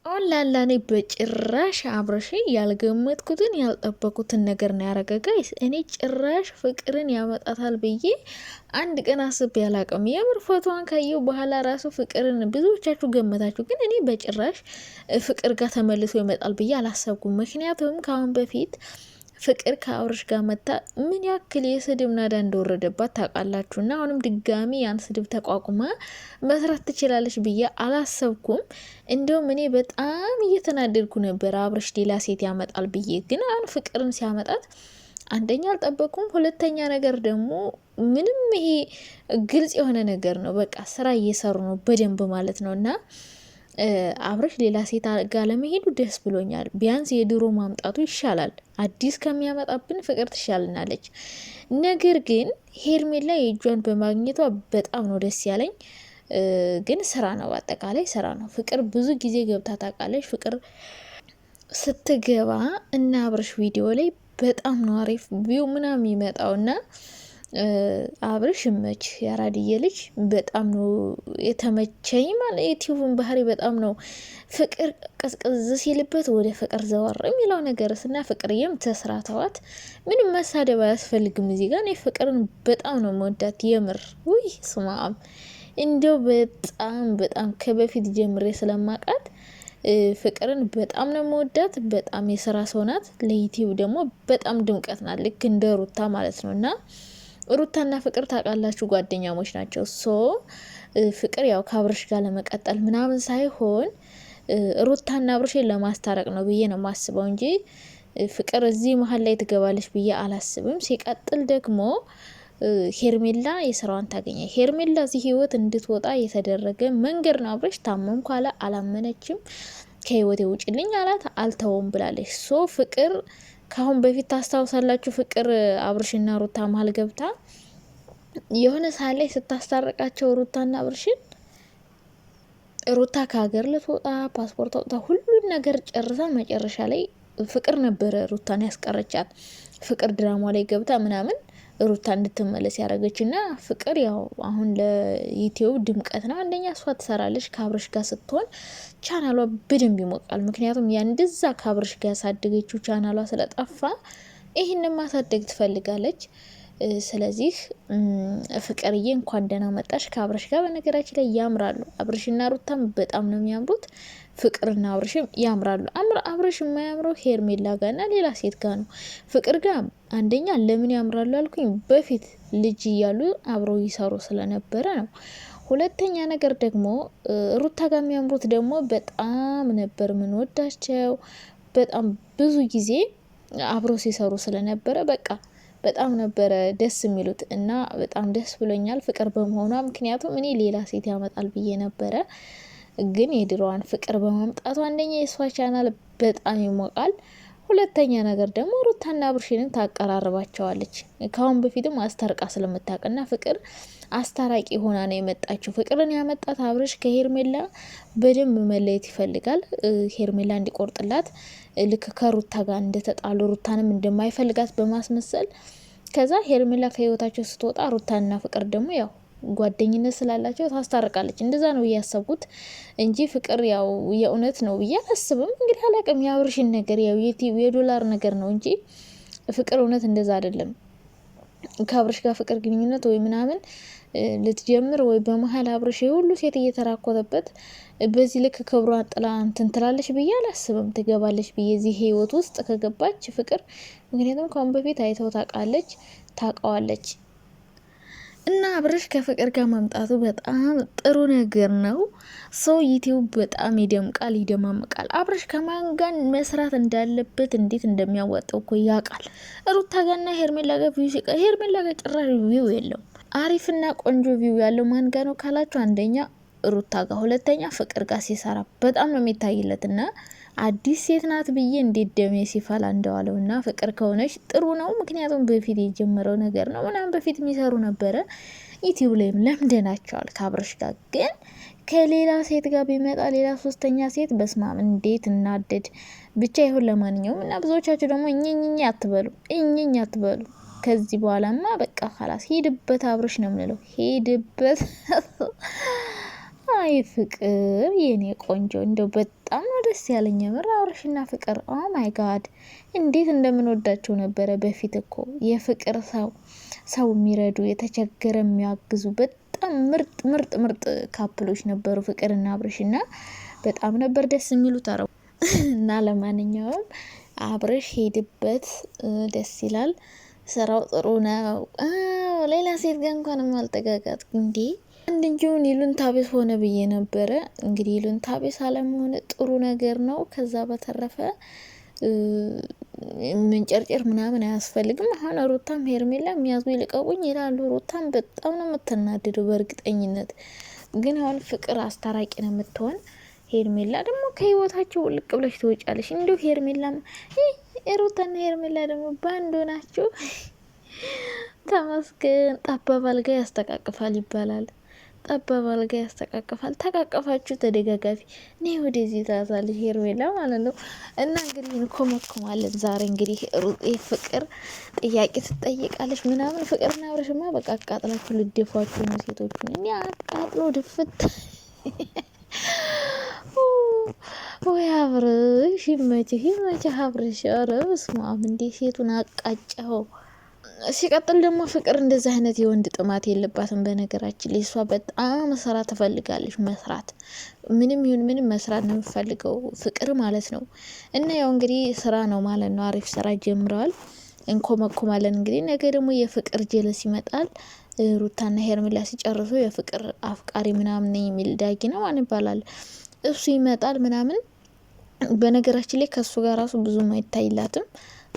ኦላላኔ በጭራሽ አብርሽ ያልገመትኩትን ያልጠበቁትን ነገር ነው ያረገ። ጋይስ እኔ ጭራሽ ፍቅርን ያመጣታል ብዬ አንድ ቀን አስቤ አላቅም። የምር ፎቶዋን ካየው በኋላ ራሱ ፍቅርን ብዙዎቻችሁ ገመታችሁ፣ ግን እኔ በጭራሽ ፍቅር ጋር ተመልሶ ይመጣል ብዬ አላሰብኩም። ምክንያቱም ከአሁን በፊት ፍቅር ከአብርሽ ጋር መታ ምን ያክል የስድብ ናዳ እንደወረደባት ታውቃላችሁ። እና አሁንም ድጋሚ ያን ስድብ ተቋቁማ መስራት ትችላለች ብዬ አላሰብኩም። እንዲሁም እኔ በጣም እየተናደድኩ ነበር አብርሽ ሌላ ሴት ያመጣል ብዬ። ግን አሁን ፍቅርን ሲያመጣት አንደኛ አልጠበኩም፣ ሁለተኛ ነገር ደግሞ ምንም ይሄ ግልጽ የሆነ ነገር ነው። በቃ ስራ እየሰሩ ነው በደንብ ማለት ነው። እና አብርሽ ሌላ ሴት ጋር ለመሄዱ ደስ ብሎኛል። ቢያንስ የድሮ ማምጣቱ ይሻላል። አዲስ ከሚያመጣብን ፍቅር ትሻልናለች። ነገር ግን ሄርሜላ የእጇን በማግኘቷ በጣም ነው ደስ ያለኝ። ግን ስራ ነው፣ አጠቃላይ ስራ ነው። ፍቅር ብዙ ጊዜ ገብታ ታውቃለች። ፍቅር ስትገባ እና አብርሽ ቪዲዮ ላይ በጣም ነው አሪፍ ቪው ምናምን ይመጣውና አብርሽ መች ያራድዬ ልጅ በጣም ነው የተመቸኝ። ማለት የቲዩብን ባህሪ በጣም ነው ፍቅር ቀዝቀዝ ሲልበት ወደ ፍቅር ዘወር የሚለው ነገር ስና ፍቅርዬም ተስራተዋት ምንም መሳደብ አያስፈልግም። እዚህ ጋር እኔ ፍቅርን በጣም ነው መወዳት የምር። ውይ ስማም እንደው በጣም ከበፊት ጀምሬ ስለማቃት ፍቅርን በጣም ነው መወዳት። በጣም የስራ ሰው ናት። ለዩቲዩብ ደግሞ በጣም ድምቀት ናት፣ ልክ እንደ ሩታ ማለት ነው። እና ሩታና ፍቅር ታውቃላችሁ ጓደኛሞች ናቸው። ሶ ፍቅር ያው ከአብርሽ ጋር ለመቀጠል ምናምን ሳይሆን ሩታና አብርሽን ለማስታረቅ ነው ብዬ ነው ማስበው እንጂ ፍቅር እዚህ መሀል ላይ ትገባለች ብዬ አላስብም። ሲቀጥል ደግሞ ሄርሜላ የስራዋን ታገኘ። ሄርሜላ እዚህ ህይወት እንድትወጣ የተደረገ መንገድ ነው። አብርሽ ታመም ካለ አላመነችም። ከህይወቴ ውጭልኝ አላት፣ አልተውም ብላለች። ሶ ፍቅር ካሁን በፊት ታስታውሳላችሁ፣ ፍቅር አብርሽና ሩታ መሀል ገብታ የሆነ ሰዓት ላይ ስታስታርቃቸው ሩታና አብርሽን ሩታ ከሀገር ልትወጣ ፓስፖርት አውጥታ ሁሉን ነገር ጨርሳ መጨረሻ ላይ ፍቅር ነበረ ሩታን ያስቀረቻት። ፍቅር ድራማ ላይ ገብታ ምናምን ሩታ እንድትመለስ ያደረገች እና ፍቅር ያው አሁን ለዩቲዩብ ድምቀት ነው። አንደኛ እሷ ትሰራለች ከአብርሽ ጋር ስትሆን ቻናሏ በደንብ ይሞቃል። ምክንያቱም ያ እንደዛ ከአብርሽ ጋር ያሳደገችው ቻናሏ ስለጠፋ ይህንን ማሳደግ ትፈልጋለች። ስለዚህ ፍቅርዬ እንኳን ደህና መጣሽ ከአብርሽ ጋር። በነገራችን ላይ ያምራሉ። አብርሽና ሩታም በጣም ነው የሚያምሩት። ፍቅርና አብርሽም ያምራሉ። አብርሽ የማያምረው ሄርሜላ ጋርና ሌላ ሴት ጋር ነው። ፍቅር ጋር አንደኛ ለምን ያምራሉ አልኩኝ፣ በፊት ልጅ እያሉ አብረው ይሰሩ ስለነበረ ነው። ሁለተኛ ነገር ደግሞ ሩታ ጋር የሚያምሩት ደግሞ በጣም ነበር ምን ወዳቸው። በጣም ብዙ ጊዜ አብረው ሲሰሩ ስለነበረ በቃ በጣም ነበረ ደስ የሚሉት እና በጣም ደስ ብሎኛል ፍቅር በመሆኗ። ምክንያቱም እኔ ሌላ ሴት ያመጣል ብዬ ነበረ፣ ግን የድሮዋን ፍቅር በማምጣቱ አንደኛ የሷ ቻናል በጣም ይሞቃል። ሁለተኛ ነገር ደግሞ ሩታና አብርሽንን ታቀራርባቸዋለች። ካሁን በፊትም አስታርቃ ስለምታውቅና ፍቅር አስታራቂ ሆና ነው የመጣችው። ፍቅርን ያመጣት አብርሽ ከሄርሜላ በደንብ መለየት ይፈልጋል። ሄርሜላ እንዲቆርጥላት ልክ ከሩታ ጋር እንደተጣሉ ሩታንም እንደማይፈልጋት በማስመሰል ከዛ ሄርሜላ ከህይወታቸው ስትወጣ ሩታና ፍቅር ደግሞ ያው ጓደኝነት ስላላቸው ታስታርቃለች። እንደዛ ነው እያሰብኩት እንጂ ፍቅር ያው የእውነት ነው ብዬ አላስብም። እንግዲህ አላቅም፣ የአብርሽን ነገር ያው የዶላር ነገር ነው እንጂ ፍቅር እውነት እንደዛ አይደለም። ከአብርሽ ጋር ፍቅር ግንኙነት ወይ ምናምን ልትጀምር ወይ በመሀል አብርሽ ሁሉ ሴት እየተራኮተበት በዚህ ልክ ክብሯን ጥላ እንትን ትላለች ብዬ አላስብም። ትገባለች ብዬ እዚህ ህይወት ውስጥ ከገባች ፍቅር፣ ምክንያቱም ካሁን በፊት አይተው ታውቃለች፣ ታውቀዋለች። እና አብርሽ ከፍቅር ጋር ማምጣቱ በጣም ጥሩ ነገር ነው። ሰው ዩቲዩብ በጣም ይደምቃል፣ ይደማምቃል። አብርሽ ከማን ጋር መስራት እንዳለበት እንዴት እንደሚያወጣው እኮ ያውቃል። ሩታ ጋርና ሄርሜላ ጋር ቪው ሲቀ ሄርሜላ ጋር ጭራሽ ቪው የለውም። አሪፍና ቆንጆ ቪው ያለው ማን ጋር ነው ካላችሁ፣ አንደኛ ሩታ ጋር፣ ሁለተኛ ፍቅር ጋር ሲሰራ በጣም ነው የሚታይለት። እና አዲስ ሴት ናት ብዬ እንዴት ደሜ ሲፈላ እንደዋለው። እና ፍቅር ከሆነች ጥሩ ነው። ምክንያቱም በፊት የጀመረው ነገር ነው ምናምን በፊት የሚሰሩ ነበረ። ዩቲዩብ ላይም ለምደናቸዋል ከአብርሽ ጋር። ግን ከሌላ ሴት ጋር ቢመጣ ሌላ ሶስተኛ ሴት በስማም እንዴት እናደድ። ብቻ ይሁን። ለማንኛውም እና ብዙዎቻችሁ ደግሞ እኝኝ አትበሉ፣ እኝኝ አትበሉ። ከዚህ በኋላማ በቃ ኸላስ ሄድበት አብርሽ ነው የምንለው፣ ሄድበት። አይ ፍቅር የኔ ቆንጆ እንደው በጣም ነው ደስ ያለኝ የምር አብርሽና ፍቅር። ኦ ማይ ጋድ እንዴት እንደምንወዳቸው ነበረ በፊት እኮ። የፍቅር ሰው የሚረዱ የተቸገረ የሚያግዙ በጣም ምርጥ ምርጥ ምርጥ ካፕሎች ነበሩ ፍቅርና አብርሽና በጣም ነበር ደስ የሚሉት። አረው እና ለማንኛውም አብርሽ ሄድበት፣ ደስ ይላል። ስራው ጥሩ ነው። ሌላ ሴት ጋር እንኳን ማልጠጋጋት እንዴ አንድ እንጂውን ይሉንታ ቢስ ሆነ ብዬ ነበረ። እንግዲህ ይሉንታ ቢስ አለመሆነ ጥሩ ነገር ነው። ከዛ በተረፈ ምንጨርጨር ምናምን አያስፈልግም። አሁን ሩታም ሄርሜላ የሚያዙ ይልቀቁኝ ይላሉ። ሩታም በጣም ነው የምትናደደው በእርግጠኝነት። ግን አሁን ፍቅር አስታራቂ ነው የምትሆን። ሄርሜላ ደግሞ ከህይወታቸው ልቅ ብለሽ ትወጫለሽ። እንዲሁ ሄርሜላም ሩታና ሄርሜላ ደግሞ ባንዶ ናቸው። ተመስገን። ጠባብ አልጋ ያስተቃቅፋል ይባላል። ጠባብ አልጋ ያስተቃቅፋል። ተቃቀፋችሁ ተደጋጋፊ እኔ ወደዚህ ታዛለች ሄርሜላ ማለት ነው። እና እንግዲህ እንኮመኩማለን ዛሬ እንግዲህ ፍቅር ጥያቄ ትጠይቃለች ምናምን። ፍቅርና አብርሽማ በቃ አቃጥላችሁ ልደፏችሁ ነው ሴቶቹን። እኔ አቃጥሎ ድፍት ወይ አብርሽ ይመችህ ይመችህ አብርሽ። ኧረ በስመ አብ እንዴ ሴቱን አቃጨኸው። ሲቀጥል ደግሞ ፍቅር እንደዚህ አይነት የወንድ ጥማት የለባትም። በነገራችን ላይ እሷ በጣም መስራት ትፈልጋለች። መስራት ምንም ይሁን ምንም መስራት ነው የምፈልገው ፍቅር ማለት ነው። እና ያው እንግዲህ ስራ ነው ማለት ነው። አሪፍ ስራ ጀምረዋል። እንኮመኮማለን እንግዲህ ነገ ደግሞ የፍቅር ጀለስ ይመጣል። ሩታና ሄርሜላ ሲጨርሱ የፍቅር አፍቃሪ ምናምን የሚል ዳጊ ነው ማን ይባላል እሱ ይመጣል ምናምን። በነገራችን ላይ ከሱ ጋር ራሱ ብዙም አይታይላትም።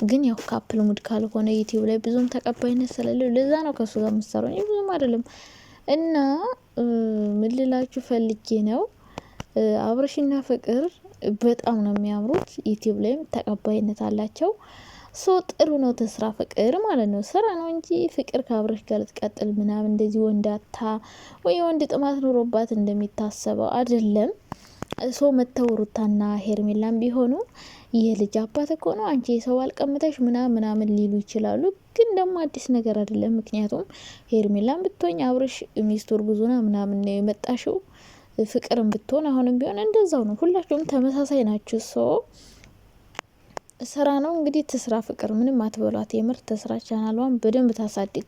ግን ያው ካፕል ሙድ ካልሆነ ዩቲዩብ ላይ ብዙም ተቀባይነት ስለሌለው ለዛ ነው ከሱ ጋር መሰራው ነው ብዙም አይደለም። እና ምን ልላችሁ ፈልጌ ነው አብርሽና ፍቅር በጣም ነው የሚያምሩት። ዩቲዩብ ላይም ተቀባይነት አላቸው። ጥሩ ነው ተስራ ፍቅር ማለት ነው። ስራ ነው እንጂ ፍቅር ከአብርሽ ጋር ልትቀጥል ምናምን እንደዚህ ወንዳታ ወይ ወንድ ጥማት ኑሮባት እንደሚታሰበው አይደለም። መተው ሩታና ሄርሜላም ቢሆኑ የልጅ አባት እኮ ነው አንቺ የሰው አልቀምተሽ ምናምን ሊሉ ይችላሉ። ግን ደግሞ አዲስ ነገር አይደለም። ምክንያቱም ሄርሜላም ብትሆን አብርሽ ሚስቱ እርጉዙና ምናምን ነው የመጣሽው። ፍቅርም ብትሆን አሁንም ቢሆን እንደዛው ነው። ሁላችሁም ተመሳሳይ ናችሁ። ስራ ነው እንግዲህ ትስራ ፍቅር ምንም አትበሏት። የምር ተስራ ቻናሏን በደንብ ታሳድግ።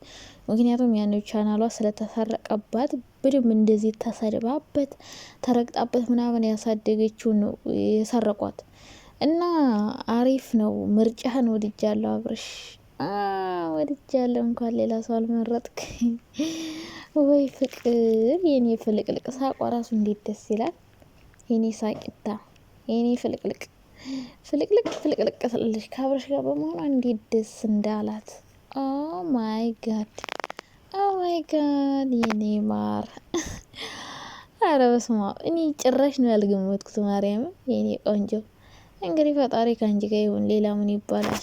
ምክንያቱም ያለው ቻናሏ ስለተሰረቀባት በደንብ እንደዚህ ተሰድባበት ተረግጣበት ምናምን ያሳደገችው ነው የሰረቋት። እና አሪፍ ነው። ምርጫህን ወድጃለሁ አብርሽ፣ ወድጃለሁ። እንኳን ሌላ ሰው አልመረጥክ። ወይ ፍቅር የኔ ፍልቅልቅ ሳቋ ራሱ እንዴት ደስ ይላል። የኔ ሳቂታ የኔ ፍልቅልቅ ፍልቅልቅ ትላለች ከአብርሽ ጋር በመሆኗ እንዴት ደስ እንዳላት። ኦ ማይ ጋድ የኔ ማር። አረ በስመ አብ እኔ ጭራሽ ነው ያልገመትኩት። ማርያም የኔ ቆንጆ። እንግዲህ ፈጣሪ ከአንቺ ጋር ይሁን። ሌላ ምን ይባላል?